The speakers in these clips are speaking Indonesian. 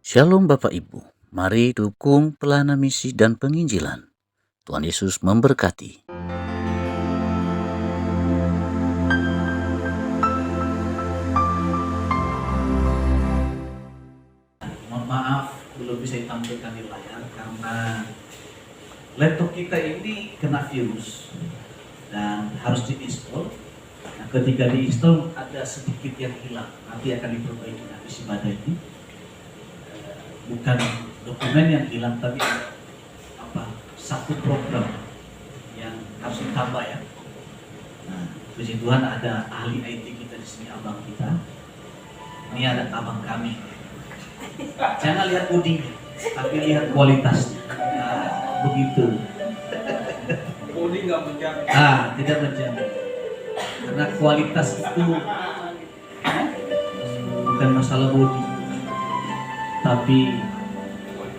Shalom Bapak Ibu, mari dukung pelayanan misi dan penginjilan. Tuhan Yesus memberkati. Mohon maaf belum bisa ditampilkan di layar karena laptop kita ini kena virus dan harus diinstal. Nah, ketika diinstal ada sedikit yang hilang, nanti akan diperbaiki habis ibadah ini. Bukan dokumen yang hilang, tapi satu program yang harus ditambah ya. Nah, puji Tuhan ada ahli IT kita di sini, abang kita. Ini ada abang kami. Jangan lihat bodinya, tapi lihat kualitasnya. Nah, begitu. Bodi nggak menjamin. Tidak menjamin. Karena kualitas itu bukan masalah bodi, tapi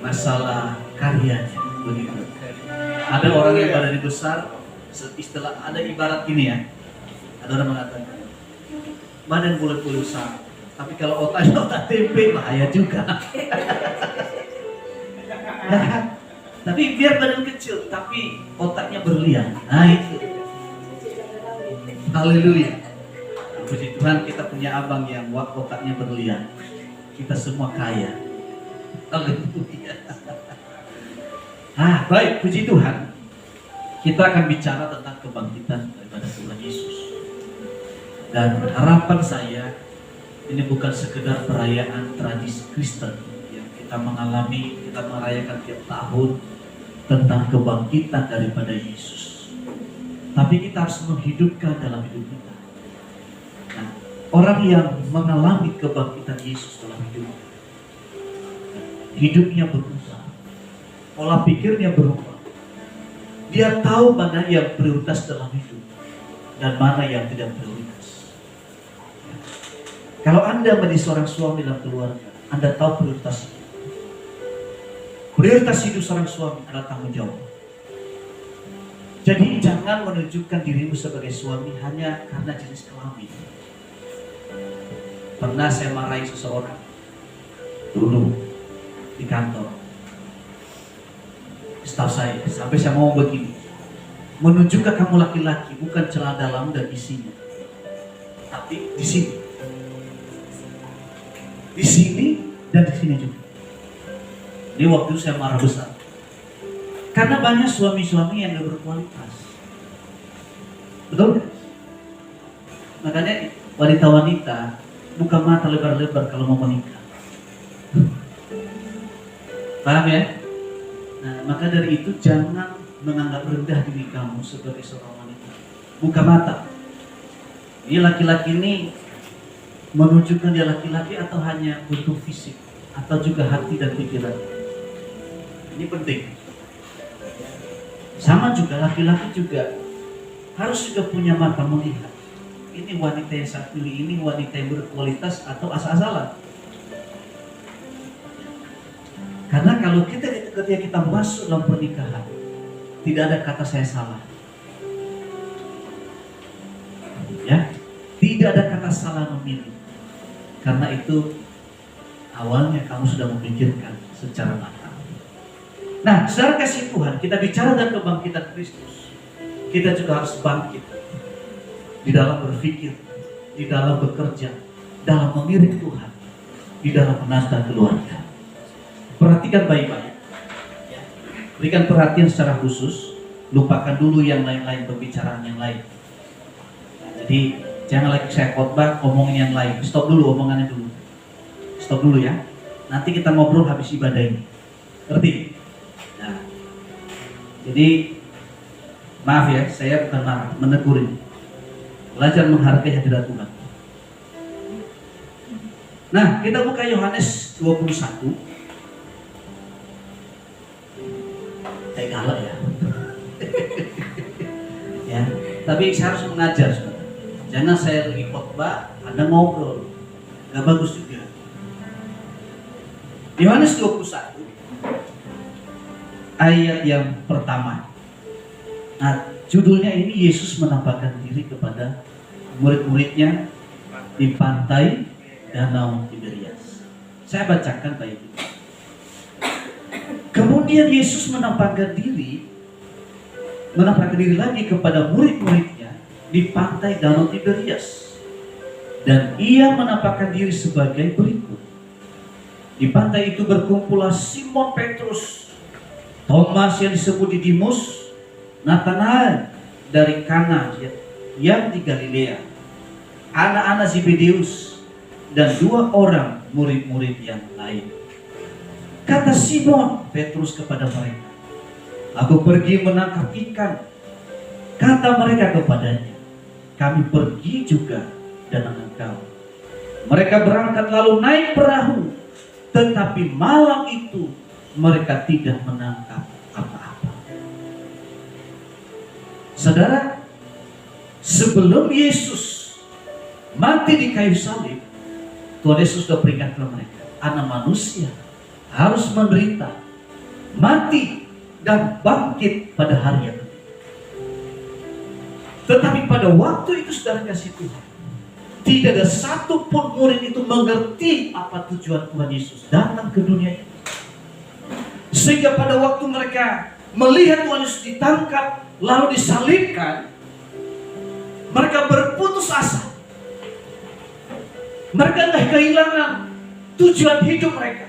masalah karyanya. Begitu. Ada orang yang badannya besar, istilah ada ibarat gini ya. Ada orang mengatakan badan boleh besar, tapi kalau otaknya otak tempe bahaya juga. Tapi biar badan kecil, tapi otaknya berlian. Nah itu. Haleluya. Puji Tuhan kita punya abang yang otaknya berlian. Kita semua kaya. Haleluya. Baik, puji Tuhan. Kita akan bicara tentang kebangkitan daripada Tuhan Yesus. Dan harapan saya, ini bukan sekedar perayaan tradisi Kristen yang kita mengalami, kita merayakan tiap tahun tentang kebangkitan daripada Yesus. Tapi kita harus menghidupkan dalam hidup kita. Nah, orang yang mengalami kebangkitan Yesus dalam hidupnya berubah, pola pikirnya berubah. Dia tahu mana yang prioritas dalam hidup dan mana yang tidak prioritas. Kalau Anda menjadi seorang suami dalam keluarga, Anda tahu prioritas. Prioritas hidup seorang suami adalah tanggung jawab. Jadi jangan menunjukkan dirimu sebagai suami hanya karena jenis kelamin. Pernah saya marahi seseorang dulu di kantor, staf saya, sampai saya mau begini, menunjukkan kamu laki-laki bukan celana dalam dan isinya, tapi di sini dan di sini juga. Ini waktu itu saya marah besar. Karena banyak suami-suami yang gak berkualitas. Betul? Makanya wanita-wanita buka mata lebar-lebar kalau mau menikah. Paham ya? Nah, maka dari itu jangan menganggap rendah diri kamu sebagai seorang wanita. Buka mata. Ini laki-laki ini menunjukkan dia laki-laki atau hanya bentuk fisik, atau juga hati dan pikiran. Ini penting. Sama juga laki-laki juga harus juga punya mata melihat. Ini wanita yang saya pilih, ini wanita yang berkualitas atau asal-asalan. Karena kalau ketika kita masuk dalam pernikahan, tidak ada kata saya salah. Ya, tidak ada kata salah memilih. Karena itu awalnya kamu sudah memikirkan secara matang. Nah, secara kasih Tuhan, kita bicara tentang kebangkitan Kristus. Kita juga harus bangkit di dalam berpikir, di dalam bekerja, dalam mengiring Tuhan, di dalam menata keluarga. Perhatikan baik-baik. Berikan perhatian secara khusus. Lupakan dulu yang lain-lain, pembicaraan yang lain. Jadi jangan lagi saya khotbah ngomongin yang lain. Stop dulu omongannya dulu. Stop dulu ya. Nanti kita ngobrol habis ibadah ini. Ngerti? Nah, jadi maaf ya, saya bukan marah, menegur ini. Belajar menghargai hadirat Tuhan. Nah, kita buka Yohanes 21. Kayak galak ya. Ya, tapi saya harus mengajar, saudara. Jangan saya lagi khotbah, Anda ngobrol. Gak bagus juga. Yohanes 21 ayat yang pertama. Nah, judulnya ini Yesus menampakkan diri kepada murid-muridnya di pantai Danau Tiberias. Saya bacakan baik itu. Kemudian Yesus menampakkan diri lagi kepada murid-muridnya di pantai Danau Tiberias. Dan ia menampakkan diri sebagai berikut. Di pantai itu berkumpullah Simon Petrus, Thomas yang disebut Didimus, Nathanael dari Kana yang di Galilea, anak-anak Zebedeus, dan 2 orang murid-murid yang lain. Kata Simon Petrus kepada mereka, "Aku pergi menangkap ikan." Kata mereka kepadanya, "Kami pergi juga dengan engkau." Mereka berangkat lalu naik perahu, tetapi malam itu mereka tidak menangkap apa-apa. Saudara, sebelum Yesus mati di kayu salib, Tuhan Yesus sudah peringatkan mereka, Anak Manusia harus menderita, mati, dan bangkit pada hari yang ketiga. Tetapi pada waktu itu, saudara kasih Tuhan, tidak ada satupun murid itu mengerti apa tujuan Tuhan Yesus datang ke dunia ini. Sehingga pada waktu mereka melihat Tuhan Yesus ditangkap lalu disalibkan, mereka berputus asa. Mereka telah kehilangan tujuan hidup mereka.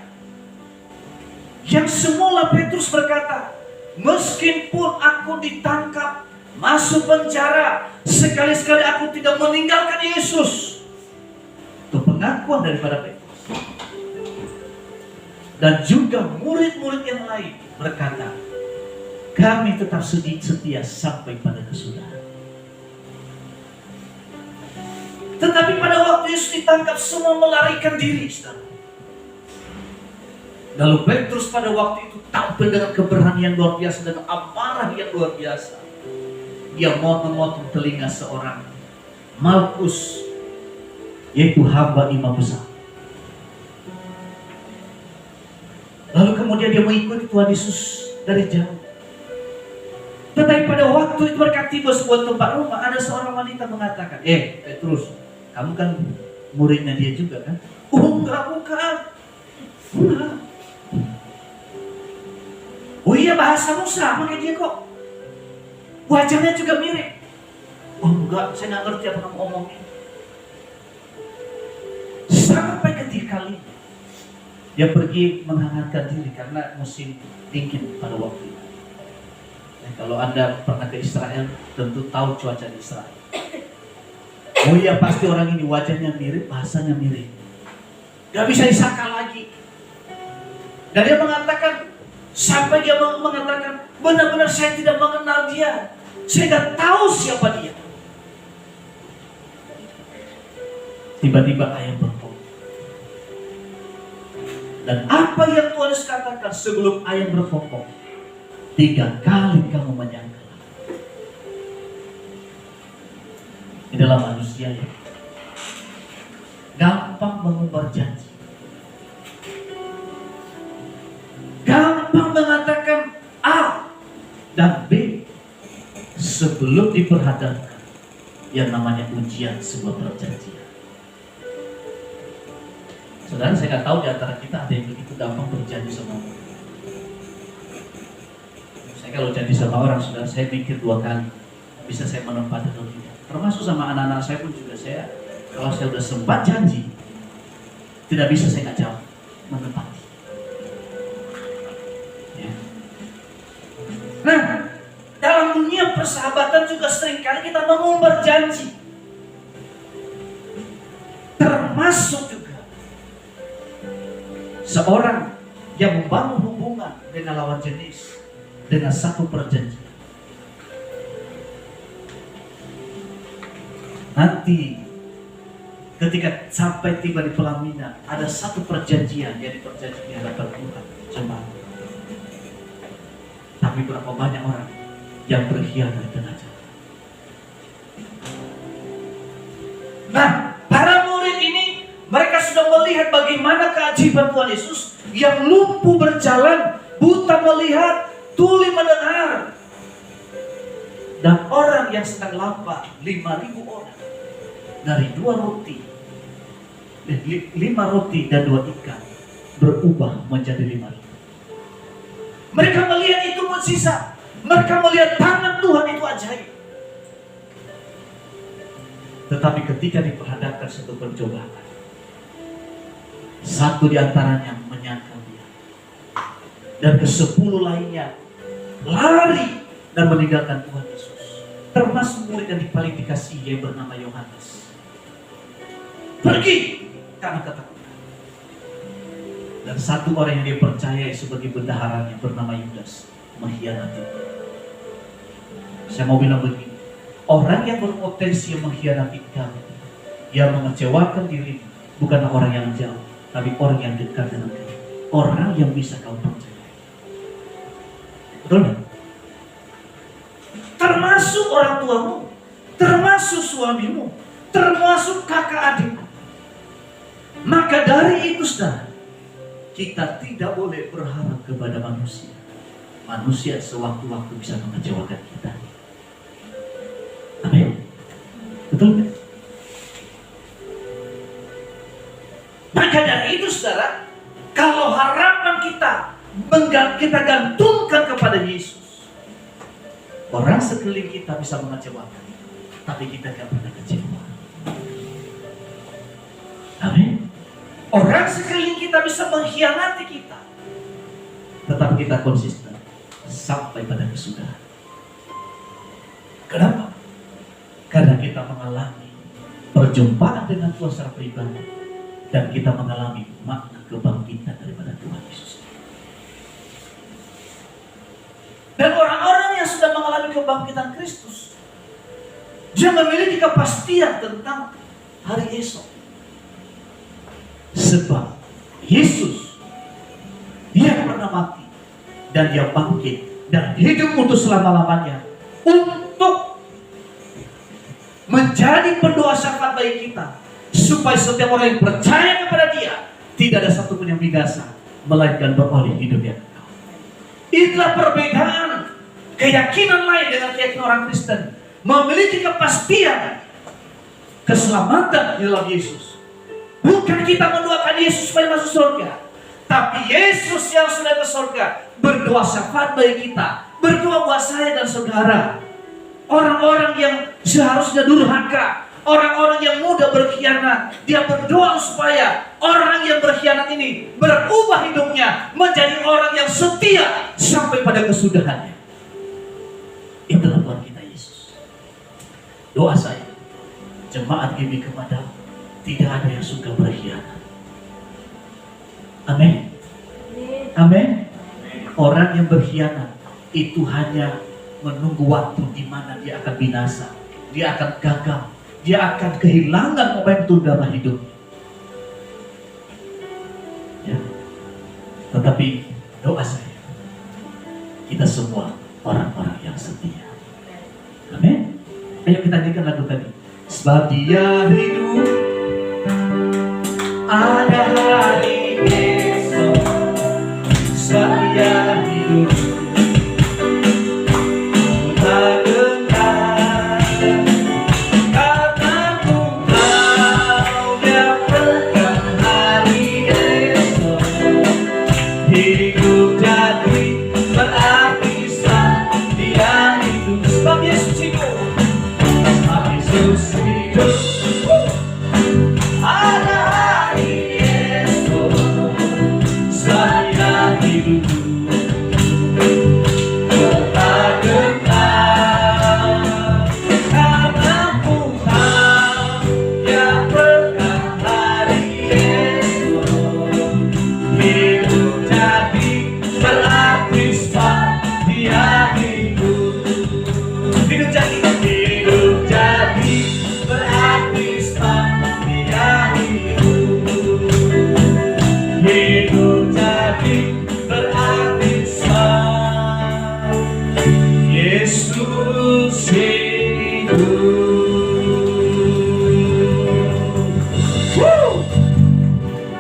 Yang semula Petrus berkata, "Meskipun aku ditangkap, masuk penjara, sekali-sekali aku tidak meninggalkan Yesus." Itu pengakuan daripada Petrus. Dan juga murid-murid yang lain berkata, "Kami tetap setia sampai pada kesudahan." Tetapi pada waktu Yesus ditangkap, semua melarikan diri, saudara. Lalu Petrus pada waktu itu tampil dengan keberanian luar biasa dan amarah yang luar biasa. Dia memotong telinga seorang Malkus, yaitu hamba imam besar. Lalu kemudian dia mengikuti Tuhan Yesus dari jauh. Tetapi pada waktu itu mereka tiba sebuah tempat rumah, ada seorang wanita mengatakan, Petrus, kamu kan muridnya dia juga kan?" "Oh enggak, bukan. Enggak." "Oh iya, bahasamu sama kayak dia kok. Wajahnya juga mirip." "Oh enggak, saya nggak ngerti apa kamu omongin." Sampai ketika kali dia pergi menghangatkan diri karena musim dingin pada waktu itu. Kalau Anda pernah ke Israel, tentu tahu cuaca di Israel. Oh iya, pasti orang ini wajahnya mirip, bahasanya mirip. Gak bisa disangka lagi. Dan dia mengatakan, sampai dia mengatakan, "Benar-benar saya tidak mengenal dia. Saya tidak tahu siapa dia." Tiba-tiba ayam berkokok. Dan apa yang Tuhan Yesus katakan sebelum ayam berkokok? 3 kali kamu menyangkal. Inilah manusia yang gampang mengumbar janji, gampang mengatakan A dan B sebelum diperhadapkan yang namanya ujian sebuah perjanjian. Saudara, saya nggak tahu di antara kita ada yang begitu gampang berjanji sama orang. Saya kalau janji sama orang, saudara, saya pikir 2 kali bisa saya menempati atau tidak. Termasuk sama anak-anak saya pun juga, kalau saya sudah sempat janji, tidak bisa saya nggak jawab, menepati. Ya. Nah, dalam dunia persahabatan juga seringkali kita mengumbar janji. Termasuk juga seorang yang membangun hubungan dengan lawan jenis dengan satu perjanjian. Nanti ketika sampai tiba di pelaminan, ada satu perjanjian, jadi perjanjian di hadapan Tuhan, jemaat. Tapi berapa banyak orang yang berkhianat di tengah jalan. Nah, para murid ini, mereka sudah melihat bagaimana keajaiban Tuhan Yesus yang lumpuh berjalan, buta melihat, tuli mendengar. Dan orang yang sedang lapar, 5.000 orang, dari 5 roti dan 2 ikan berubah menjadi 5.000. Mereka melihat itu mukjizat. Mereka melihat tangan Tuhan itu ajaib. Tetapi ketika diperhadapkan satu percobaan, satu di antaranya menyangkal dia, dan ke-10 lainnya lari dan meninggalkan Tuhan Yesus, termasuk murid yang paling dikasihi yang bernama Yohanes. Pergi karena ketakutan. Dan satu orang yang dia percayai sebagai bendaharanya bernama Yudas mengkhianati. Saya mau bilang begini, orang yang berpotensi mengkhianati kamu, yang mengecewakan dirimu, bukanlah orang yang jauh, tapi orang yang dekat dengan kamu, orang yang bisa kamu percayai. Betul kan? Termasuk orang tuamu, termasuk suamimu, termasuk kakak adikmu. Maka dari itu, saudara, kita tidak boleh berharap kepada manusia. Manusia sewaktu-waktu bisa mengecewakan kita. Amin. Betul kan? Maka dari itu, saudara, kalau harapan kita gantungkan kepada Yesus, orang sekeliling kita bisa mengecewakan, tapi kita tidak pernah kecewa. Amin. Orang sekeliling kita bisa mengkhianati kita, tetapi kita konsisten sampai pada kesudahan. Kenapa? Karena kita mengalami perjumpaan dengan Tuhan secara pribadi, dan kita mengalami makna kebangkitan daripada Tuhan Yesus. Dan orang-orang yang sudah mengalami kebangkitan Kristus, dia memiliki kepastian tentang hari esok. Sebab Yesus, dia pernah mati dan dia bangkit dan hidup untuk selama-lamanya untuk menjadi pendoa syafaat bagi kita, supaya setiap orang yang percaya kepada dia tidak ada satupun yang binasa, melainkan beroleh hidup yang kekal. Itulah perbedaan keyakinan lain dengan keyakinan orang Kristen. Memiliki kepastian keselamatan di dalam Yesus. Bukan kita mendoakan Yesus supaya masuk surga, tapi Yesus yang sudah ke surga berdoa syafaat bagi kita, berdoa buat saya dan saudara. Orang-orang yang seharusnya durhaka, orang-orang yang mudah berkhianat, dia berdoa supaya orang yang berkhianat ini berubah hidupnya menjadi orang yang setia sampai pada kesudahannya. Itulah Tuhan kita Yesus. Doa saya, jemaat GB kepada tidak ada yang suka berkhianat. Amin. Amin. Orang yang berkhianat itu hanya menunggu waktu di mana dia akan binasa, dia akan gagal, dia akan kehilangan momentum dalam hidup. Ya. Tetapi doa saya, kita semua orang-orang yang setia. Amin. Ayo kita nyanyikan lagu tadi. Sebab dia hidup, ada hari esok. Sebab dia hidup,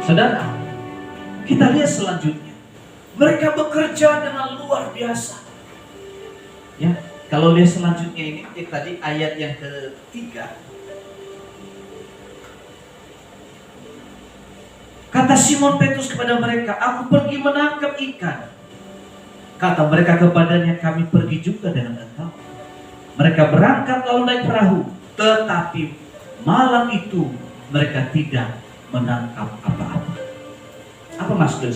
saudara, kita lihat selanjutnya. Mereka bekerja dengan luar biasa. Ya, kalau lihat selanjutnya ini, tadi ayat yang ketiga. Kata Simon Petrus kepada mereka, aku pergi menangkap ikan. Kata mereka kepadanya, kami pergi juga dengan engkau. Mereka berangkat lalu naik perahu, tetapi malam itu mereka tidak menangkap apa-apa. Apa maksudnya?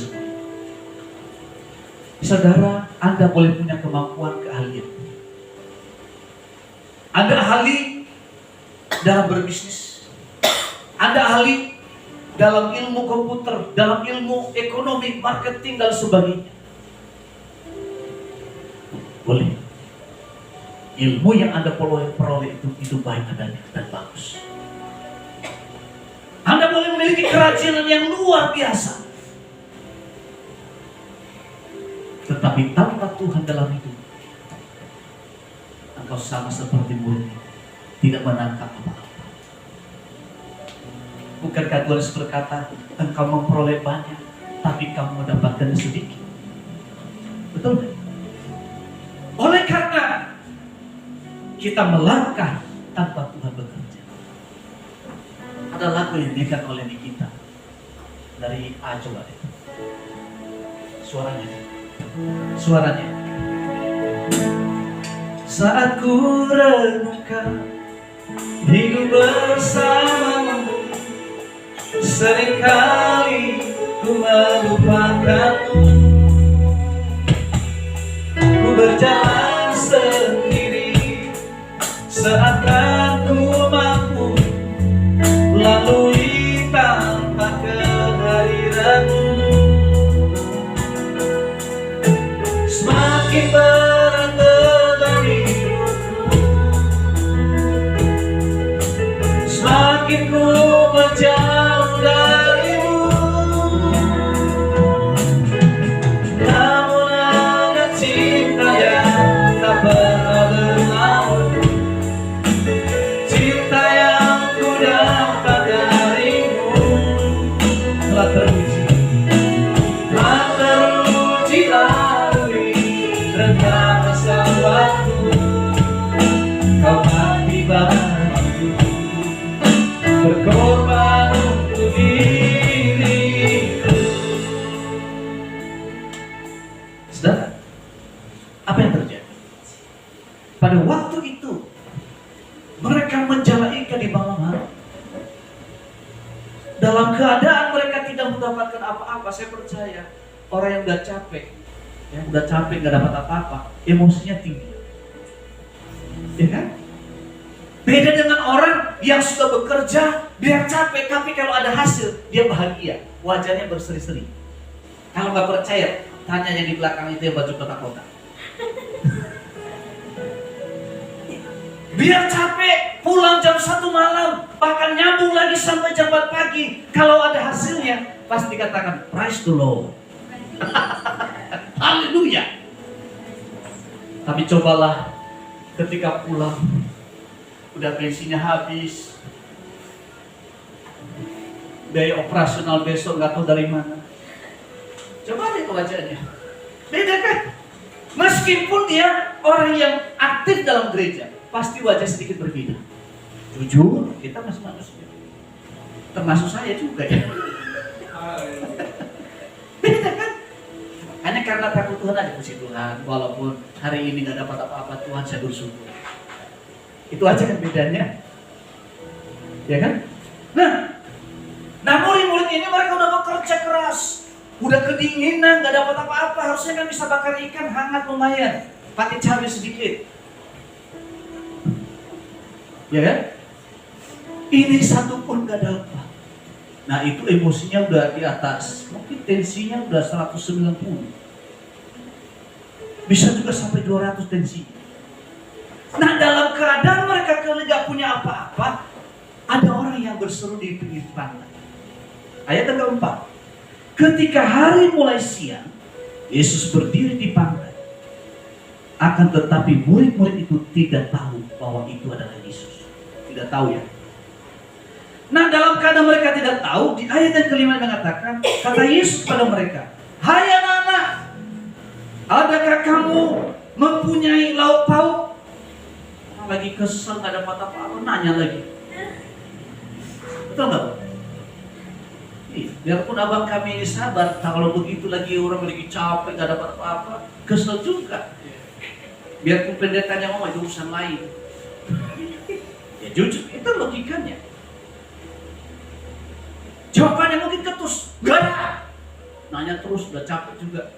Saudara, Anda boleh punya kemampuan, keahlian. Anda ahli dalam berbisnis, Anda ahli dalam ilmu komputer, dalam ilmu ekonomi, marketing, dan sebagainya. Boleh. Ilmu yang Anda peroleh itu baik adanya dan bagus. Anda boleh memiliki kerajinan yang luar biasa. Tetapi tanpa Tuhan dalam hidup, engkau sama seperti murid, tidak menangkap apa-apa. Bukankah Tuhan berkata, engkau memperoleh banyak, tapi kamu mendapatkan sedikit? Betul kan? Oleh karena kita melangkah tanpa Tuhan bekerja. Ada lagu yang dinyanyikan oleh Nikita dari A, coba deh. Suaranya. Saat ku renungkan hidup bersamamu, seringkali ku melupakanmu. Ku berjalan sendiri seakan ku mampu lalui tanpa kehadiranmu. Semakin berat beban hidupku, semakin ku menjauh darimu. Namun ada cinta yang tak pernah berlawan, cinta yang ku dapat darimu. Telah teruji, telah teruji lalui rentang masa waktu. Kau mati bantu berkorban untuk diriku. Saudara, apa yang terjadi? Pada waktu itu mereka menjala ikan di malam hari. Dalam keadaan mereka tidak mendapatkan apa-apa. Saya percaya orang yang udah capek, nggak dapat apa-apa, emosinya tinggi, ya kan? Beda dengan orang yang sudah bekerja, dia capek, tapi kalau ada hasil dia bahagia, wajahnya berseri-seri. Kalau nggak percaya, tanya yang di belakang itu yang baju kotak-kotak. Biar capek, pulang jam 1 malam, bahkan nyambung lagi sampai jam 4 pagi. Kalau ada hasilnya, pasti katakan praise the Lord. Haleluya. Tapi cobalah ketika pulang, udah bensinnya habis, biaya operasional besok nggak tahu dari mana. Coba lihat wajahnya, beda kan? Meskipun dia orang yang aktif dalam gereja, pasti wajah sedikit berbeda. Jujur, kita masih manusia, termasuk saya juga ya. Beda kan? Hanya karena takut Tuhan aja, puji Tuhan. Walaupun hari ini gak dapat apa-apa, Tuhan saya bersyukur. Itu aja kan bedanya, ya kan? Nah murid-murid ini mereka udah bekerja keras, udah kedinginan, gak dapat apa-apa. Harusnya kan bisa bakar ikan hangat lumayan, pakai cabai sedikit, ya kan? Ini satu pun gak dapat. Nah itu emosinya udah di atas, mungkin tensinya udah 190, bisa juga sampai 200 tensi. Nah dalam keadaan mereka kalau gak punya apa-apa, ada orang yang berseru di pinggir pantai. Ayat yang keempat, ketika hari mulai siang, Yesus berdiri di pantai. Akan tetapi murid-murid itu tidak tahu bahwa itu adalah Yesus. Tidak tahu ya. Nah dalam keadaan mereka tidak tahu, di ayat yang kelima mengatakan, kata Yesus kepada mereka, hai anak-anak, adakah kamu mempunyai lauk pauk? Orang lagi kesel, gak dapat apa-apa, nanya lagi. Betul gak? Iya. Biarpun abang kami ini sabar, kalau begitu lagi orang lagi capek, gak dapat apa-apa, kesel juga. Biarpun pendetanya ngomong itu urusan lain. Ya jujur, itu logikanya. Jawabannya mungkin ketus, gak ada. Nanya terus, udah capek juga.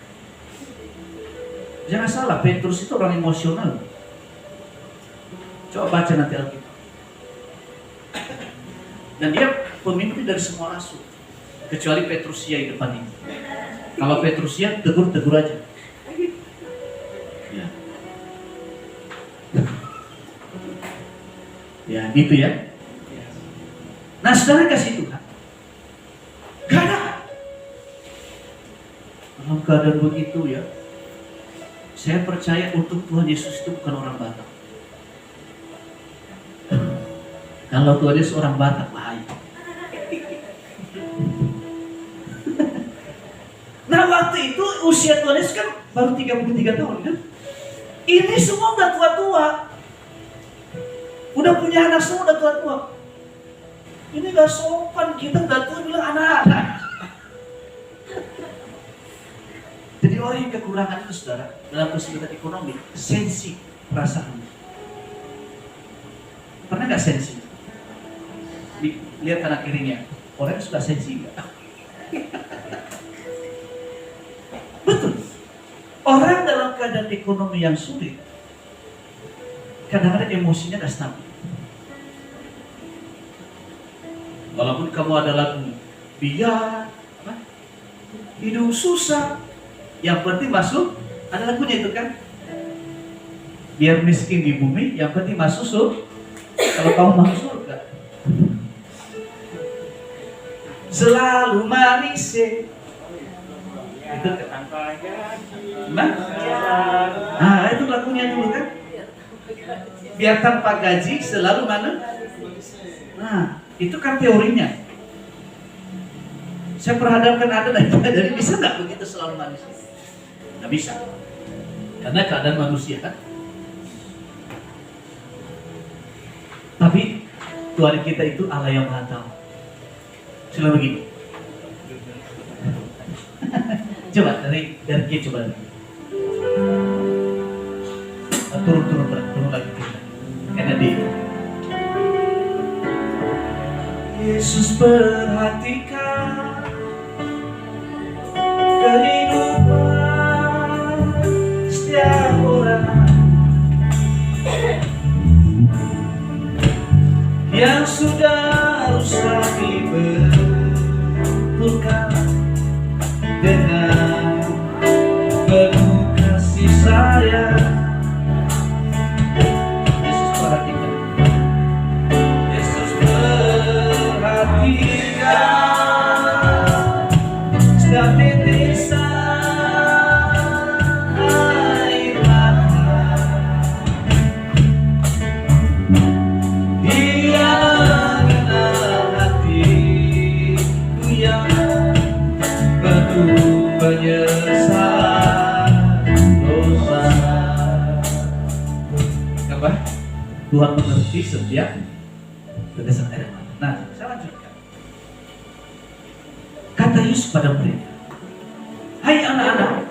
Jangan salah, Petrus itu orang emosional. Coba baca nanti Alkitab. Dan dia pemimpin dari semua rasul, kecuali Petrusia di depan ini. Kalau Petrusia tegur aja. Ya. Ya gitu ya. Nah saudara kasih Tuhan, gak ada. Dalam keadaan begitu ya, saya percaya untuk Tuhan Yesus itu bukan orang Batak. Kalau Tuhan Yesus orang Batak, bahaya. Nah waktu itu usia Tuhan Yesus kan baru 33 tahun kan. Ini semua udah tua-tua. Udah punya anak semua udah tua-tua. Ini gak sopan, kita udah tua bilang anak-anak. Jadi orang yang kekurangan itu saudara, dalam kesulitan ekonomi, sensi perasaan. Pernah gak sensi? Lihat anak kirinya, orang suka sensi gak? Betul. Orang dalam keadaan ekonomi yang sulit, kadang-kadang emosinya gak stabil. Walaupun kamu ada lagu biar hidup susah, yang penting masuk, ada lagunya itu kan. Biar miskin di bumi, yang penting masuk surga. Kalau kamu masuk surga, selalu manis. Itu nah itu lagunya dulu kan. Biar tanpa gaji selalu mana? Nah itu kan teorinya. Saya perhadapkan ada dari bisa nggak begitu selalu manis? Nggak bisa, karena keadaan manusia kan. Tapi Tuhan kita itu Allah yang Maha Tahu. Sila begini. Coba dari dia coba lagi. Turun lagi kita. Karena dia. Yesus perhatikan kehidupan setiap orang yang sudah rusak dibetulkan dengan penuh kasih sayang. Yesus perhatikan. Yesus perhatikan setiap titisan air mata. Dia mengenal hatiku yang penuh penyesalan dosa. Apa? Tuhan mengerti setiap tetesan air mata. Nah, saya lanjutkan. Kata Yesus pada mereka, hai anak-anak,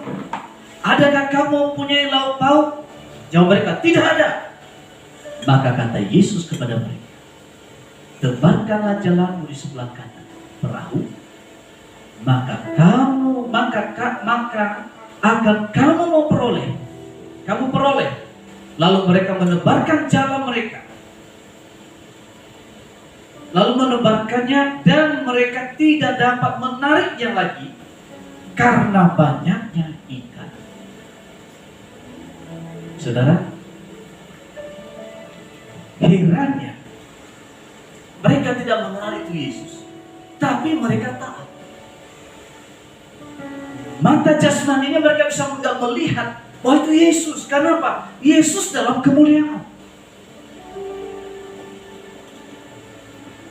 adakah kamu mempunyai lauk pauk? Jawab mereka, tidak ada. Maka kata Yesus kepada mereka, tebarkanlah jalamu di sebelah kanan perahu, maka akan kamu peroleh. Lalu mereka menebarkan jala mereka, lalu menebarkannya, dan mereka tidak dapat menariknya lagi karena banyaknya ikan. Saudara, herannya mereka tidak mengenal itu Yesus, tapi mereka taat. Mata jasmaninya mereka bisa melihat bahwa itu Yesus. Karena apa? Yesus dalam kemuliaan.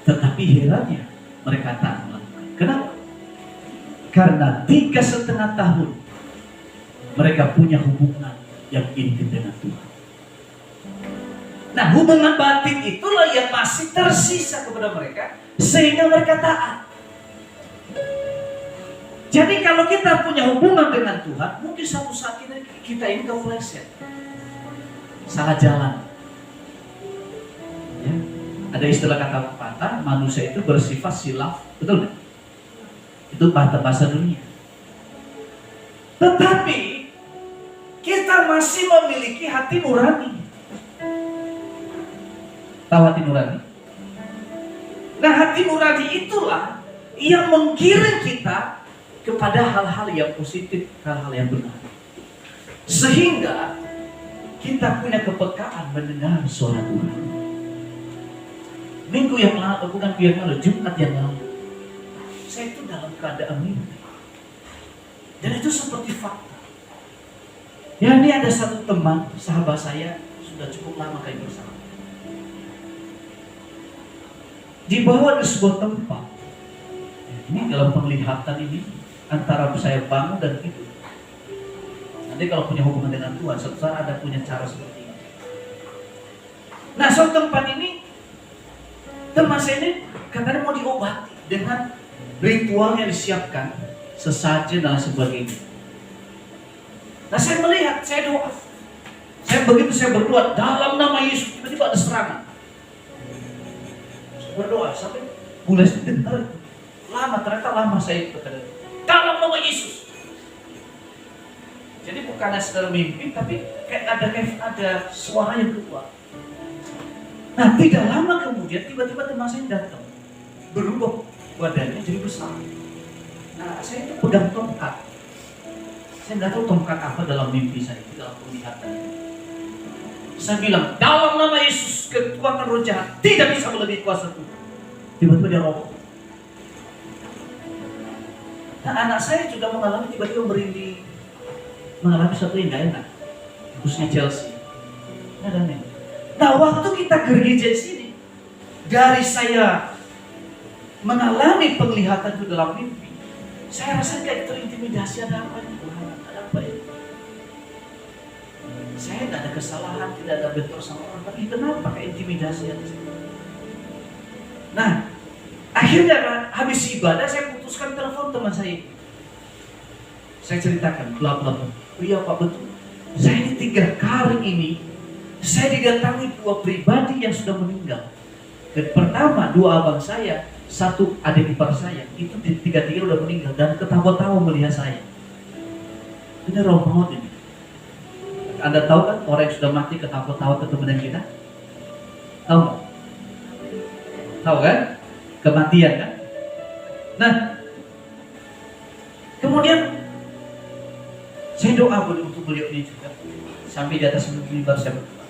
Tetapi herannya mereka tak melakukan. Kenapa? Karena 3,5 tahun mereka punya hubungan yang intim dengan Tuhan. Nah, hubungan batin itulah yang masih tersisa kepada mereka, sehingga mereka taat. Jadi kalau kita punya hubungan dengan Tuhan, mungkin satu saat kita ini kepleset, salah jalan. Ya. Ada istilah kata pepatah, manusia itu bersifat silaf, betul nggak? Itu bahasa dunia. Tetapi kita masih memiliki hati nurani. Tahu hati nurani? Nah, hati nurani itulah yang menggiring kita kepada hal-hal yang positif, hal-hal yang benar. Sehingga kita punya kepekaan mendengar suara Tuhan. Minggu yang lalu, bukan minggu yang lalu, Jumat yang lalu, saya itu dalam keadaan mimpi. Dan itu seperti fakta. Ya, ini ada satu teman, sahabat saya, sudah cukup lama kayak bersama. Dibawa di sebuah tempat. Ini dalam penglihatan ini, antara saya bangun dan tidur. Nanti kalau punya hubungan dengan Tuhan, suatu saat ada punya cara seperti ini. Nah, suatu tempat ini, teman saya ini katanya mau diobati dengan ritual yang disiapkan, sesajen dan sebagainya. Nah, saya melihat, saya doa. Saya berdoa dalam nama Yesus, tiba-tiba ada serangan. Saya berdoa sampai mulai sebentar. Ternyata lama saya berkata, dalam nama Yesus. Jadi bukan sedang mimpi, tapi kayak ada suara yang keluar. Nah, tidak lama kemudian tiba-tiba teman saya datang, berubah badannya jadi besar. Nah, saya itu pegang tongkat. Saya tidak tahu tongkat apa dalam mimpi saya, dalam penglihatan. Saya bilang, dalam nama Yesus, kekuatan roh jahat tidak bisa melebihi kuasa Tuhan. Tiba-tiba dia roboh. Nah, anak saya juga mengalami tiba-tiba merinding, mengalami sesuatu yang tidak enak, khususnya Chelsea. Nah, waktu kita gereja di sini, dari saya mengalami penglihatan itu dalam mimpi, saya rasa kayak terintimidasi, ada apa ini? Ada apa ini? Saya tidak ada kesalahan, tidak ada bentrok sama orang, tapi kenapa kayak intimidasi ada? Nah, akhirnya habis ibadah saya putuskan telepon teman saya. Saya ceritakan, bla bla bla. Oh iya Pak, betul. Saya ini 3 kali ini saya didatangi 2 pribadi yang sudah meninggal. Dan pertama 2 abang saya, 1 adik ipar saya, itu 3 udah meninggal dan ketawa-tawa melihat saya. Ini roh maut ini. Anda tahu kan orang yang sudah mati ketawa-tawa ketemu dengan kita? Tahu nggak? Tahu kan? Kematian kan? Nah, kemudian saya doa untuk beliau ini juga. Sampai di atas mimbar saya berdoa.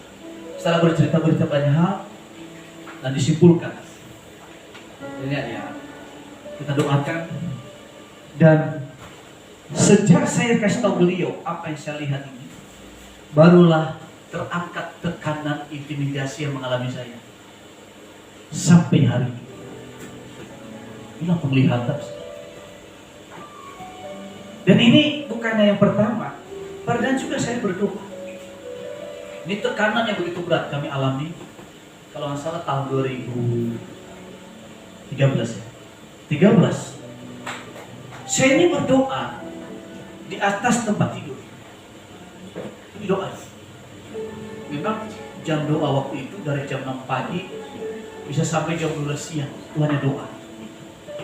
Setelah bercerita banyak hal dan disimpulkan. Lihat ya, kita doakan. Dan sejak saya kasih tahu beliau apa yang saya lihat ini, barulah terangkat tekanan intimidasi yang mengalami saya sampai hari ini. Inilah penglihatan. Dan ini bukannya yang pertama, pernah juga saya berdoa. Ini tekanan yang begitu berat kami alami, kalau nggak salah tahun 2013 ya. 13. Saya ini berdoa di atas tempat tidur. Ini doa. Memang jam doa waktu itu dari jam 6 pagi bisa sampai jam 12 siang. Tuhan doa.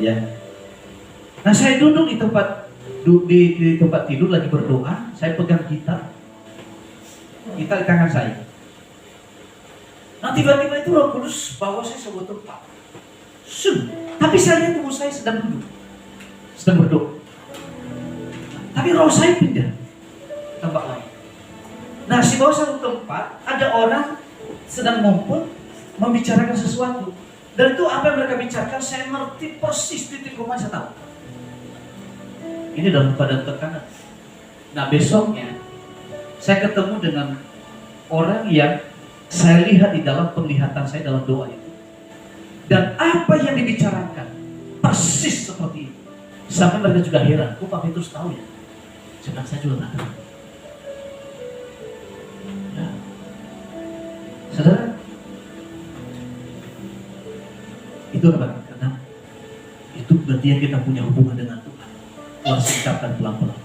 Ya. Nah, saya duduk di tempat tidur lagi berdoa. Saya pegang gitar di tangan saya. Nah, tiba-tiba itu Roh Kudus bawa saya sebuah tempat. Tapi saya lihat tubuh saya sedang duduk, sedang berdoa. Tapi roh saya pindah tempat lain. Nah, di bawah satu tempat ada orang sedang ngumpul membicarakan sesuatu. Dan itu apa yang mereka bicarakan, saya ngerti persis titik rumah, saya tahu. Ini dalam keadaan tekanan. Nah, besoknya saya ketemu dengan orang yang saya lihat di dalam penglihatan saya dalam doa itu. Dan apa yang dibicarakan persis seperti itu. Sampai mereka juga heran, kok Pak Petrus tahu ya? Sedang saya juga tak tahu. Ya. Saudara, itu apa? Karena itu berarti yang kita punya hubungan dengan Tuhan. Tuhan singkapkan pelan-pelan.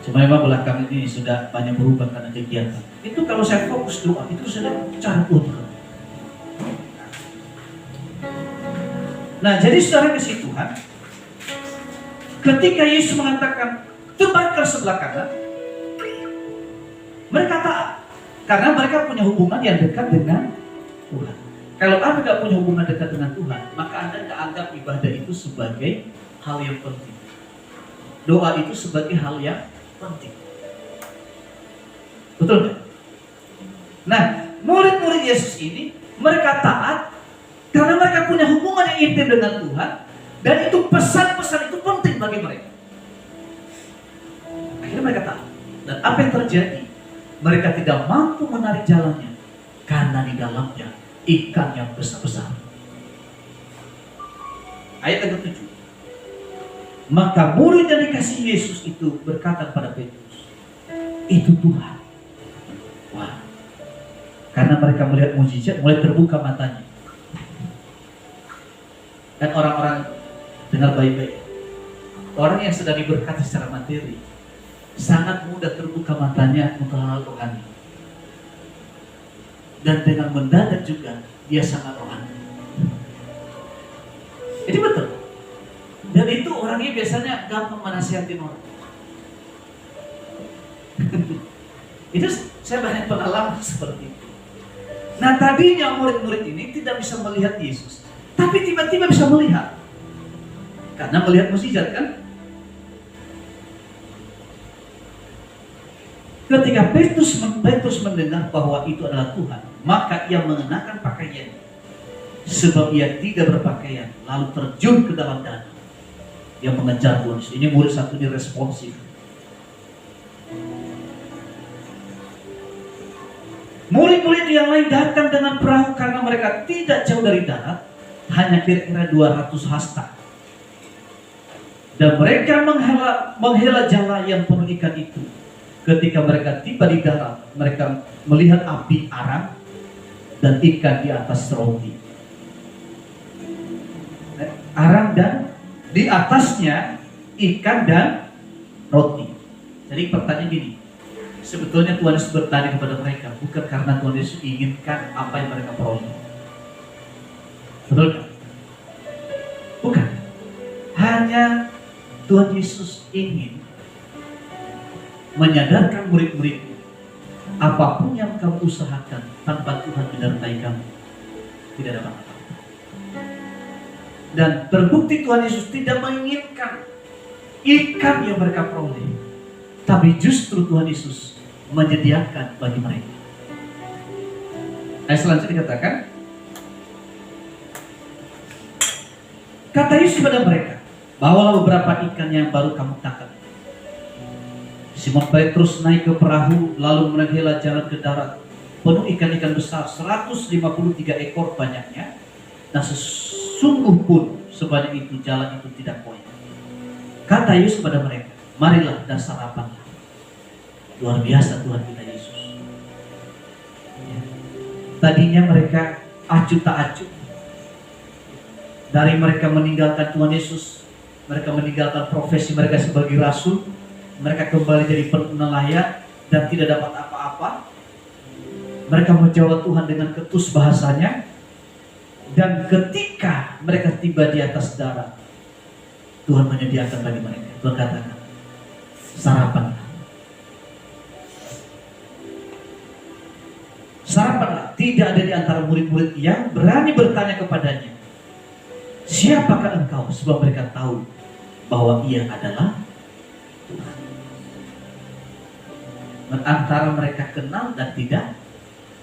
Cuma memang belakang ini sudah banyak berubah karena kegiatan. Itu kalau saya fokus doa, itu sudah cara Tuhan. Nah, jadi saudara kasih Tuhan, ketika Yesus mengatakan tebarkan sebelah kanan, mereka taat karena mereka punya hubungan yang dekat dengan Tuhan. Kalau Anda tidak punya hubungan dekat dengan Tuhan, maka Anda tidak anggap ibadah itu sebagai hal yang penting. Doa itu sebagai hal yang penting. Betul nggak? Nah, murid-murid Yesus ini mereka taat karena mereka punya hubungan yang intim dengan Tuhan, dan itu pesan-pesan itu penting bagi mereka. Akhirnya mereka taat. Dan apa yang terjadi? Mereka tidak mampu menarik jalannya karena di dalamnya ikan yang besar-besar. Ayat yang ke-7. Maka murid yang dikasih Yesus itu berkata kepada Petrus, itu Tuhan. Wah. Karena mereka melihat mujizat, mulai terbuka matanya. Dan orang-orang dengar baik-baik. Orang yang sedang diberkati secara materi sangat mudah terbuka matanya untuk hal-hal rohani. Dan dengan mendadak juga dia sangat rohani. Jadi betul. Dan itu orangnya biasanya gampang menasihatin orang. Itu saya banyak pengalaman seperti itu. Nah, tadinya murid-murid ini tidak bisa melihat Yesus, tapi tiba-tiba bisa melihat. Karena melihat mukjizat kan? Ketika Petrus mendengar bahwa itu adalah Tuhan, maka ia mengenakan pakaiannya, sebab ia tidak berpakaian, lalu terjun ke dalam danau. Dia mengejar Tuhan. Ini murid satu, ini responsif. Murid-murid yang lain datang dengan perahu karena mereka tidak jauh dari darat, hanya kira-kira 200 hasta. Dan mereka menghela jala yang penuh ikan itu. Ketika mereka tiba di darat, mereka melihat api arang dan ikan di atas roti. Arang dan di atasnya ikan dan roti. Jadi pertanyaan gini, sebetulnya Tuhan Yesus bertanya kepada mereka bukan karena Tuhan Yesus inginkan apa yang mereka peroleh. Betul kan? Bukan. Hanya Tuhan Yesus ingin menyadarkan murid-muridnya, apapun yang kamu usahakan tanpa Tuhan menyertai kamu, tidak ada apa-apa. Dan terbukti Tuhan Yesus tidak menginginkan ikan yang mereka peroleh, tapi justru Tuhan Yesus menyediakan bagi mereka. Ayat selanjutnya dikatakan, kata Yesus kepada mereka, bawalah beberapa ikan yang baru kamu tangkap. Simon Petrus naik ke perahu lalu menghela jalan ke darat, penuh ikan-ikan besar, 153 ekor banyaknya, dan sesungguh pun sebanyak itu jalan itu tidak koyak. Kata Yesus kepada mereka, marilah dan sarapanlah. Luar biasa Tuhan kita Yesus. Ya. Tadinya mereka acuh tak acuh. Dari mereka meninggalkan Tuhan Yesus, mereka meninggalkan profesi mereka sebagai rasul, mereka kembali jadi nelayan dan tidak dapat apa-apa. Mereka menjawab Tuhan dengan ketus bahasanya. Dan ketika mereka tiba di atas darat, Tuhan menyediakan bagi mereka. Tuhan katakan, sarapanlah. Sarapanlah. Tidak ada di antara murid-murid yang berani bertanya kepadanya, siapakah engkau? Sebab mereka tahu bahwa ia adalah Tuhan. Antara mereka kenal dan tidak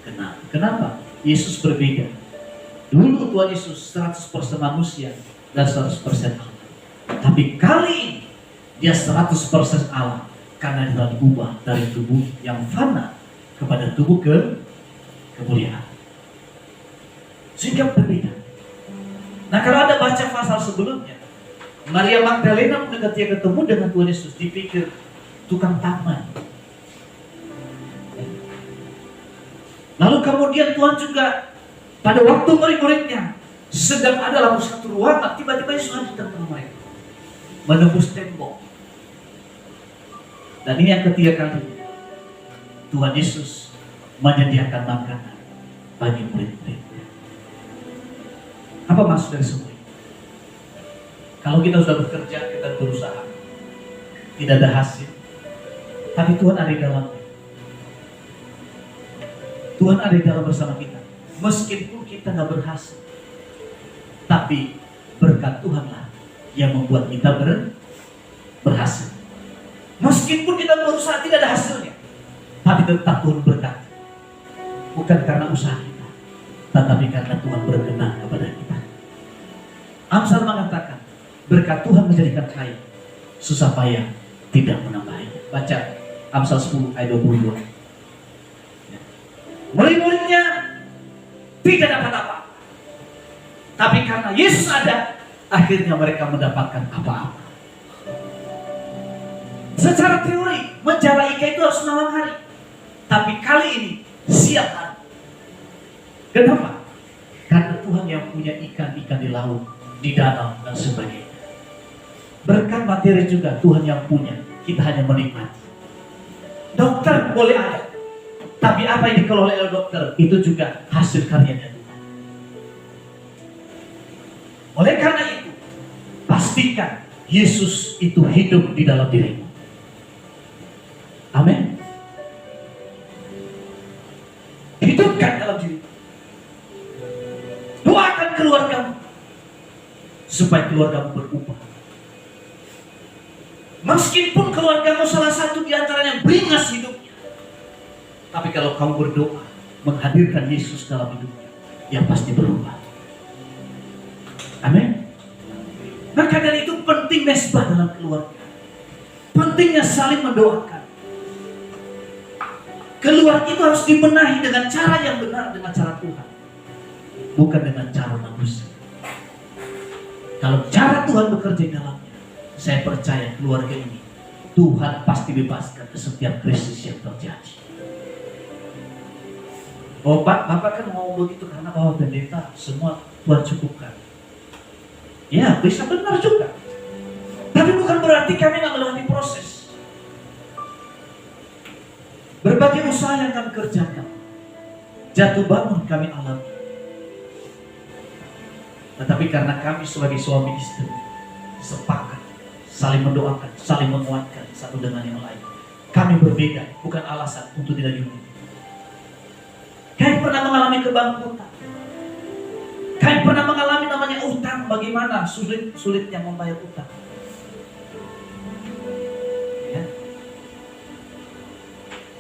kenal. Kenapa? Yesus berbeda. Dulu Tuhan Yesus 100% manusia dan 100% Allah. Tapi kali ini dia 100% Allah, karena dia telah diubah dari tubuh yang fana kepada tubuh kemuliaan. Sehingga berbeda. Nah, kalau Anda baca pasal sebelumnya, Maria Magdalena ketika ketemu dengan Tuhan Yesus dipikir tukang taman. Lalu kemudian Tuhan juga pada waktu murid-muridnya sedang ada dalam satu ruangan, tiba-tiba Yesus hadir di tengah mereka, menembus tembok. Dan ini yang ketiga kalinya Tuhan Yesus menyediakan makanan bagi murid-muridnya. Apa maksud dari semua ini? Kalau kita sudah bekerja, kita berusaha, tidak ada hasil, tapi Tuhan ada di dalamnya. Tuhan ada di dalam bersama kita. Meskipun kita nggak berhasil, tapi berkat Tuhanlah yang membuat kita berhasil. Meskipun kita berusaha tidak ada hasilnya, tapi tetap Tuhan berkati. Bukan karena usaha kita, tetapi karena Tuhan berkenan kepada kita. Amsal mengatakan, berkat Tuhan menjadikan kaya, susah payah tidak menambahinya. Baca Amsal 10 ayat 22. Murid-muridnya tidak dapat apa, tapi karena Yesus ada, akhirnya mereka mendapatkan apa-apa. Secara teori, menjala ikan itu harus malam hari, tapi kali ini siang hari. Kenapa? Karena Tuhan yang punya ikan-ikan di laut, di danau, dan sebagainya. Berkat materi juga Tuhan yang punya, kita hanya menikmati. Dokter boleh ada, tapi apa yang dikelola oleh dokter itu juga hasil karyanya Tuhan. Oleh karena itu, pastikan Yesus itu hidup di dalam dirimu. Amin. Hidupkan dalam diri. Doakan keluargamu supaya keluargamu berubah. Meskipun keluargamu salah satu di antaranya beringas hidupnya, tapi kalau kamu berdoa menghadirkan Yesus dalam hidupnya, dia pasti berubah. Amin. Maka dari itu penting mesbah dalam keluarga. Pentingnya saling mendoakan. Keluarga itu harus dibenahi dengan cara yang benar, dengan cara Tuhan, bukan dengan cara manusia. Kalau cara Tuhan bekerja di dalamnya, saya percaya keluarga ini Tuhan pasti bebaskan ke setiap krisis yang terjadi. Oh Pak, Bapak kan mau begitu karena pendeta semua Tuhan cukupkan. Ya bisa benar juga, tapi bukan berarti kami nggak melewati proses. Berbagai usaha yang kami kerjakan, jatuh bangun kami alami. Tetapi karena kami sebagai suami istri sepakat, saling mendoakan, saling menguatkan satu dengan yang lain, kami berbeda, bukan alasan untuk tidak unit. Kami pernah mengalami kebangkrutan, kami pernah mengalami namanya utang. Bagaimana sulitnya membayar utang. Ya.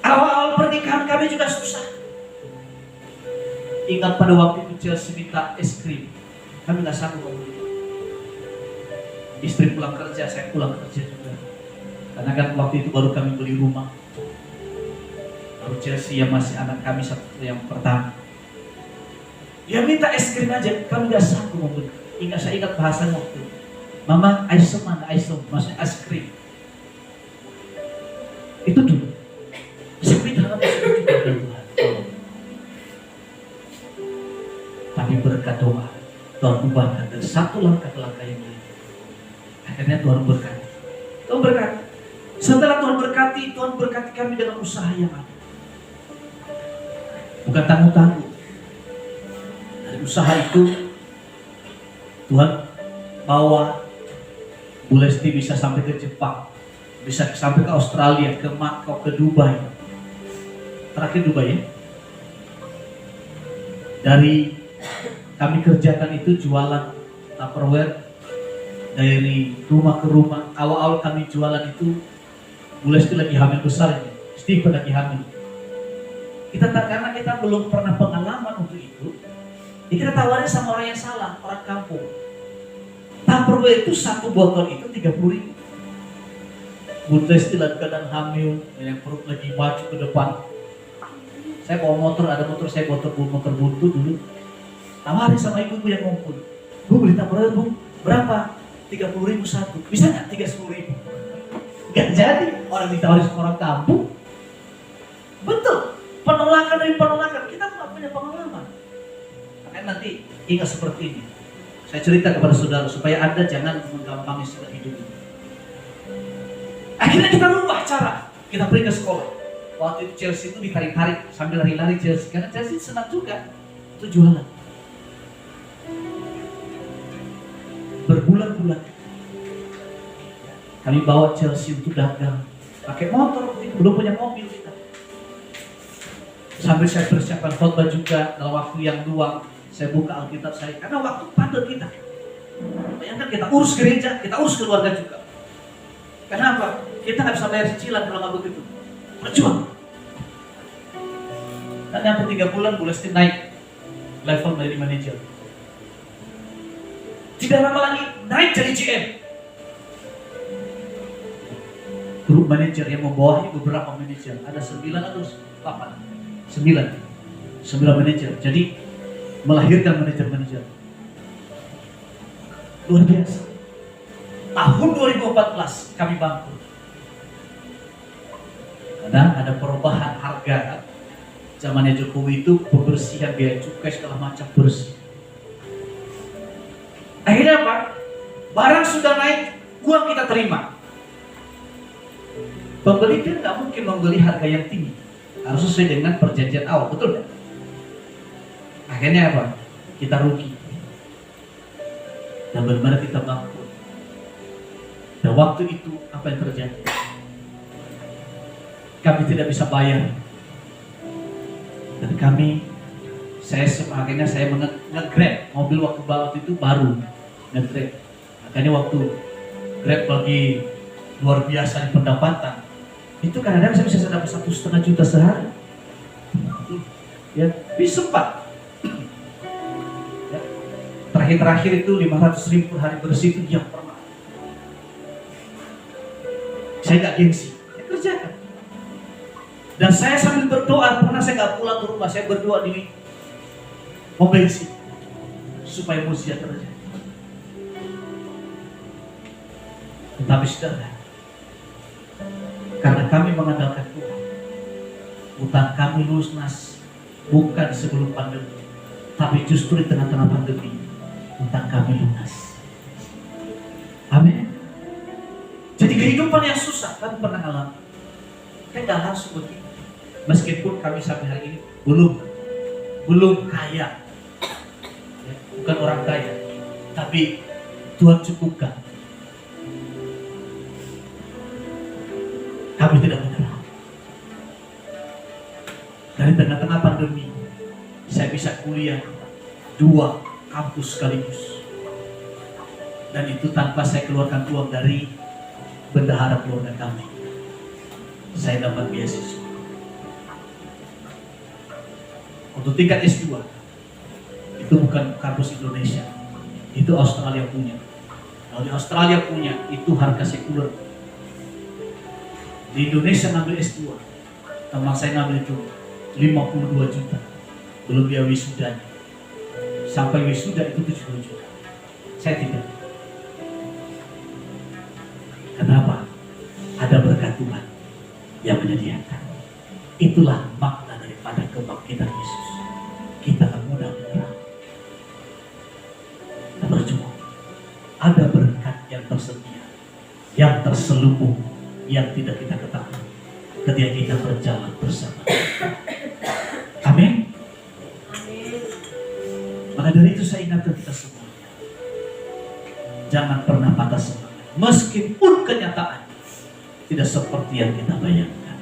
Awal-awal pernikahan kami juga susah. Ingat pada waktu itu Chelsea minta es krim, kami nggak sanggup membeli. Istri pulang kerja, saya pulang kerja juga. Karena kan waktu itu baru kami beli rumah. Baru Chelsea yang masih anak kami satu yang pertama. Dia minta es krim aja, kami nggak sanggup membeli. Saya ingat bahasan waktu, Mama ice mana ice, maksudnya es krim. Itu dulu. Seperti dalam juga Tuhan. Tapi berkat doa, Tuhan ubahkan dari satu langkah ke langkah yang lain. Akhirnya Tuhan berkati. Tuhan berkati. Setelah Tuhan berkati kami dengan usaha yang ada. Bukan tanggung-tanggung. Dari usaha itu, Tuhan bawa Bu Lesti bisa sampai ke Jepang, bisa sampai ke Australia, ke Makau, ke Dubai. Terakhir Dubai ya. Dari kami kerjakan itu jualan Tupperware dari rumah ke rumah. Awal-awal kami jualan itu, Bu Lesti lagi hamil besar ini, Steve lagi hamil. Karena kita belum pernah pengalaman untuk itu, kita tawarin sama orang yang salah, orang kampung. Tupperware itu satu botol itu 30.000. Bu Lesti dalam keadaan hamil, yang perut lagi maju ke depan. Saya bawa motor, ada motor saya motor buntu dulu. Tawarin sama ibu yang ngumpul. Bu beli Tupperware bu, berapa? 30.000 satu. Bisa nggak 30.000? Gak jadi, orang ditawarin sama orang kampung. Betul, penolakan demi penolakan. Kita nggak punya pengalaman. Makanya nanti ingat seperti ini. Saya cerita kepada saudara supaya Anda jangan menggampangi sudah hidup ini. Akhirnya kita rubah cara. Kita pergi ke sekolah. Waktu itu Chelsea itu ditarik-tarik sambil lari-lari Chelsea. Karena Chelsea senang juga. Itu jualan. Berbulan-bulan kami bawa Chelsea untuk dagang. Pakai motor, belum punya mobil kita. Sambil saya persiapkan khotbah juga dalam waktu yang luang. Saya buka Alkitab saya, karena waktu padat kita. Bayangkan kita urus gereja, kita urus keluarga juga. Kenapa? Kita nggak bisa bayar cicilan kalau nggak begitu. Berjuang. Dan yang 3 bulan, Bu Lesti naik level menjadi manajer. Tidak lama lagi naik jadi GM. Grup manajer yang membawahi beberapa manajer. Ada 9 atau 8? 9 manajer. Jadi melahirkan manajer-manajer. Luar biasa. Tahun 2014 kami bangkrut. Karena ada perubahan harga. Zamannya Jokowi itu pembersihan biaya cukai segala macam bersih. Akhirnya apa? Barang sudah naik, uang kita terima. Pembeli kan nggak mungkin membeli harga yang tinggi. Harus sesuai dengan perjanjian awal, betul nggak? Akhirnya apa? Kita rugi. Dan benar-benar kita bangkrut. Dan waktu itu apa yang terjadi? Kami tidak bisa bayar. Dan akhirnya saya nge-grab mobil waktu itu baru nge-grab. Makanya waktu Grab lagi luar biasa di pendapatan, itu kadang-kadang saya bisa dapat 1,5 juta sehari. Ya, bisa 4. Terakhir itu 500.000 per hari bersih itu yang pernah. Saya gak gengsi, saya kerjakan. Dan saya sambil berdoa, pernah saya gak pulang ke rumah, saya berdoa di pom bensin supaya mujizat terjadi. Tetapi saudara, karena kami mengandalkan Tuhan, utang kami lunas bukan sebelum pandemi, tapi justru di tengah-tengah pandemi utang kami lunas. Amin. Jadi kehidupan yang susah kami pernah alami. Kita nggak langsung begitu. Meskipun kami sampai hari ini belum kaya, ya, bukan orang kaya, tapi Tuhan cukupkan. Kami tidak menyerah. Dari tengah-tengah pandemi, saya bisa kuliah 2 kampus sekaligus, dan itu tanpa saya keluarkan uang dari bendahara keluarga kami. Saya dapat beasiswa untuk tingkat S2. Itu bukan kampus Indonesia, itu Australia punya. Kalau di Australia punya, itu harga sekuler. Di Indonesia ngambil S2, teman saya ngambil itu 52 juta, belum biaya wisudanya. Sampai wisuda itu 70 juta. Saya tidak. Kenapa? Ada berkat Tuhan yang menyediakan. Itulah makna daripada kebangkitan Yesus. Kita akan mudah menyerah. Kita berjuang. Ada berkat yang tersedia, yang terselubung, yang tidak kita ketahui ketika kita berjalan bersama. Amin. Maka dari itu saya ingatkan kita semua, jangan pernah patah semangat, meskipun kenyataan tidak seperti yang kita bayangkan.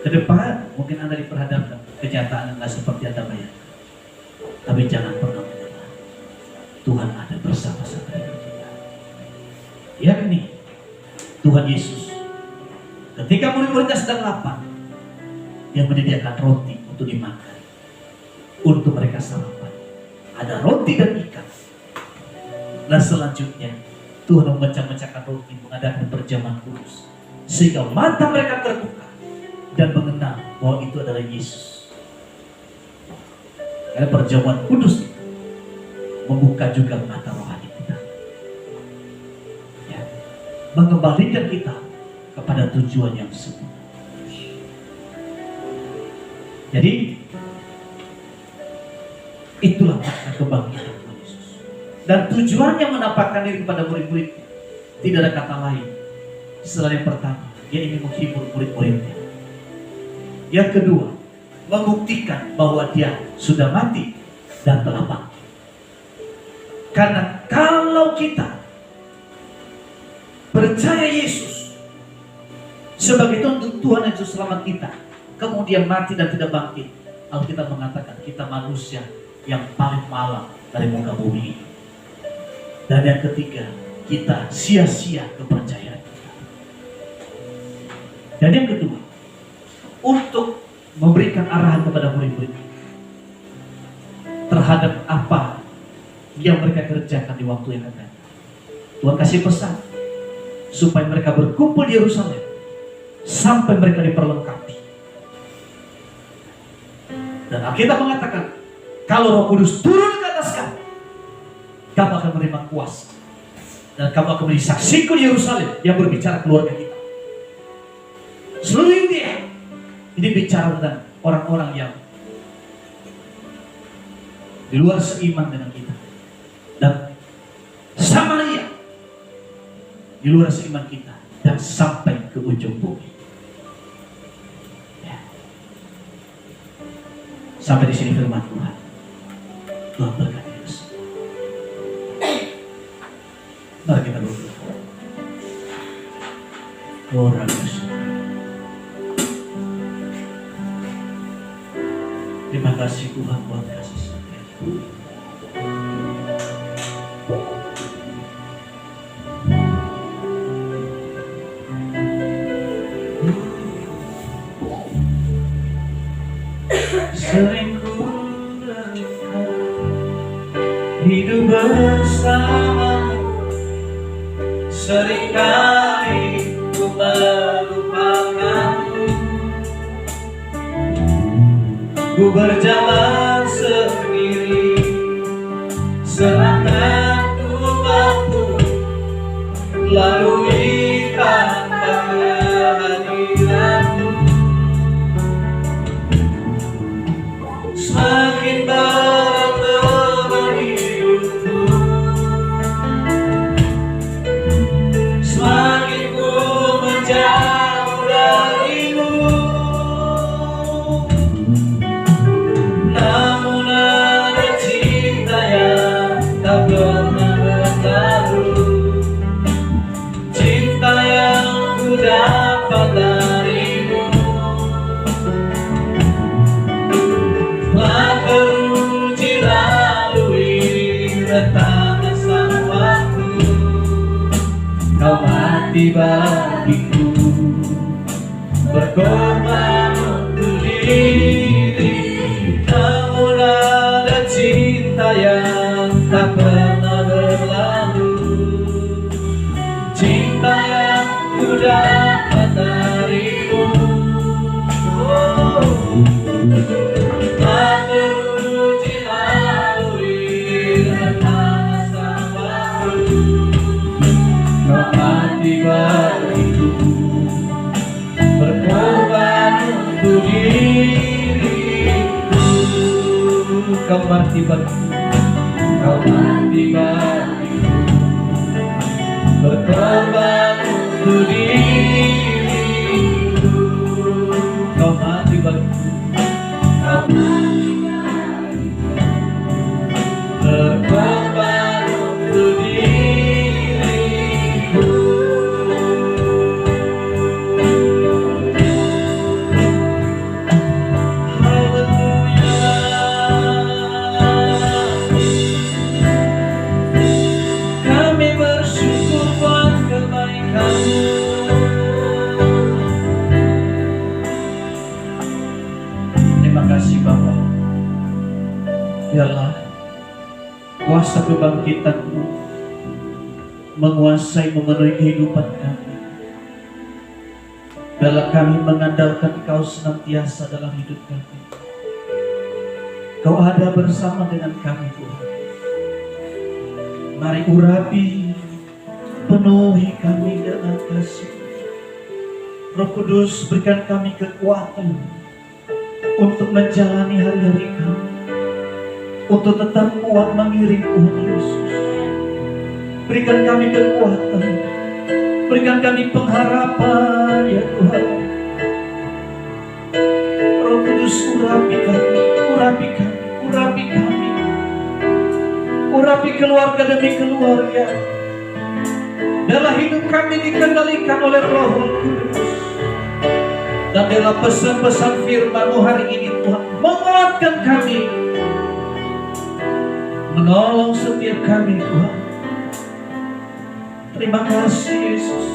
Kedepan mungkin Anda diperhadapkan kenyataan yang tidak seperti Anda bayangkan, tapi jangan pernah menyerah. Tuhan ada bersama-sama dengan kita. Yakni Tuhan Yesus, ketika murid-muridnya sedang lapar, Dia menyediakan roti untuk dimakan. Untuk mereka sarapan, ada roti dan ikan. Dan selanjutnya Tuhan memecah-mecahkan roti, mengadakan perjamuan kudus, sehingga mata mereka terbuka dan mengenal bahwa itu adalah Yesus. Karena perjamuan kudus itu membuka juga mata rohani kita, ya, mengembalikan kita kepada tujuan yang sempurna. Jadi Itulah makna kebangkitan Tuhan Yesus. Dan tujuannya menampakkan diri kepada murid-murid tidak ada kata lain selain yang pertama, dia ingin menghibur murid-muridnya. Yang kedua, membuktikan bahwa dia sudah mati dan telah bangkit. Karena kalau kita percaya Yesus sebagai Tuhan dan Juru Selamat kita, kemudian mati dan tidak bangkit, Alkitab mengatakan kita manusia yang paling malang dari muka bumi ini. Dan yang ketiga, kita sia-sia kepercayaan kita. Dan yang kedua, untuk memberikan arahan kepada murid-murid terhadap apa yang mereka kerjakan di waktu yang akan datang. Tuhan kasih pesan supaya mereka berkumpul di Yerusalem sampai mereka diperlengkapi. Dan Alkitab mengatakan, kalau Roh Kudus turun ke atas kamu, kamu akan menerima kuasa dan kamu akan menjadi saksiku di Yerusalem yang berbicara keluarga kita. Seluruh India ini bicara tentang orang-orang yang di luar seiman dengan kita, dan Samaria di luar seiman kita, dan sampai ke ujung bumi. Ya. Sampai di sini firman Tuhan. Tuhan berkati kita semua. Mari kita berdoa. Orang bersyukur. Terima kasih Tuhan buat kasih setia. Sering ku dengar hidup bersama, seringkali ku melupakanmu. Ku berjalan sendiri, seakan ku mampu lalui tanpa kehadiranmu. Semakin berat beban hidupku, semakin ku menjauh darimu. Namun ada cinta yang tak pernah berlalu, cinta yang ku dapat darimu. Telah teruji lalui rentang sang waktu, kau mati bagiku, berkorban untuk diri. Namun ada cinta yang tak pernah berlalu, cinta yang ku dapat darimu. Telah teruji lalui rentang sang waktu, kau mati bagiku, berkorban untuk diriku. Kau mati bagiku, kau mati bagiku, berkorban untuk diriku. Kau mati bagiku, kau mati bagiku, berkorban untuk diriku. Kami bersyukur buat kebaikan-Mu. Terima kasih Bapa. Biarlah kuasa kebangkitan-Mu menguasai, memenuhi kehidupan kami. Biarlah kami mengandalkan Kau senantiasa dalam hidup kami. Kau ada bersama dengan kami Tuhan. Mari urapi, penuhi kami dengan kasih. Roh Kudus, berikan kami kekuatan untuk menjalani hari-hari kami, untuk tetap kuat mengiring Tuhan Yesus. Berikan kami kekuatan, berikan kami pengharapan ya Tuhan. Roh Kudus urapi kami, urapi kami, urapi kami, urapi keluarga demi keluarga. Dalam hidup kami dikendalikan oleh Roh Kudus. Dan dalam pesan-pesan firman-Mu hari ini Tuhan, menguatkan kami, menolong setiap kami Tuhan. Terima kasih Yesus.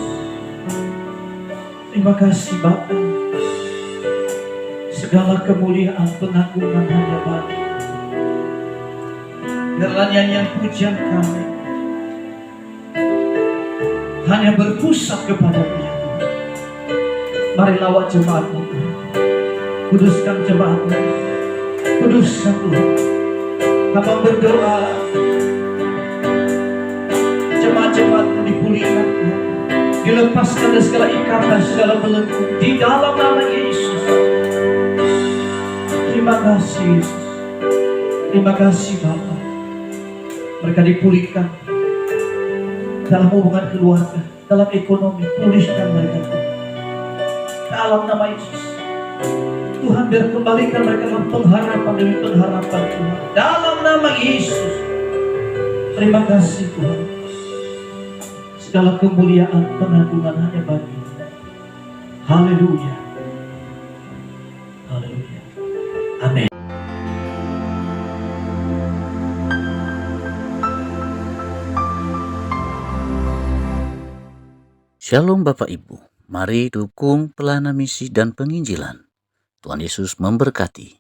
Terima kasih Bapa. Segala kemuliaan pengagungan hanya bagi. Karena nyanyian pujian kami hanya berpusat kepada Dia. Mari lawat jemaat-Mu, kuduskan jemaat-Mu, kuduskan Tuhan. Hamba berdoa jemaat-jemaat-Mu dipulihkan Tuhan, dilepaskan dari segala ikatan, segala belenggu di dalam nama Yesus. Terima kasih Yesus, terima kasih Bapa. Mereka dipulihkan dalam hubungan keluarga, dalam ekonomi, pulihkan mereka Tuhan. Dalam nama Yesus Tuhan, biar kembalikan mereka dalam pengharapan demi pengharapan Tuhan. Dalam nama Yesus. Terima kasih Tuhan. Segala kemuliaan pengagungan hanya bagi. Haleluya. Haleluya. Amin. Shalom Bapak Ibu, mari dukung pelayanan misi dan penginjilan. Tuhan Yesus memberkati.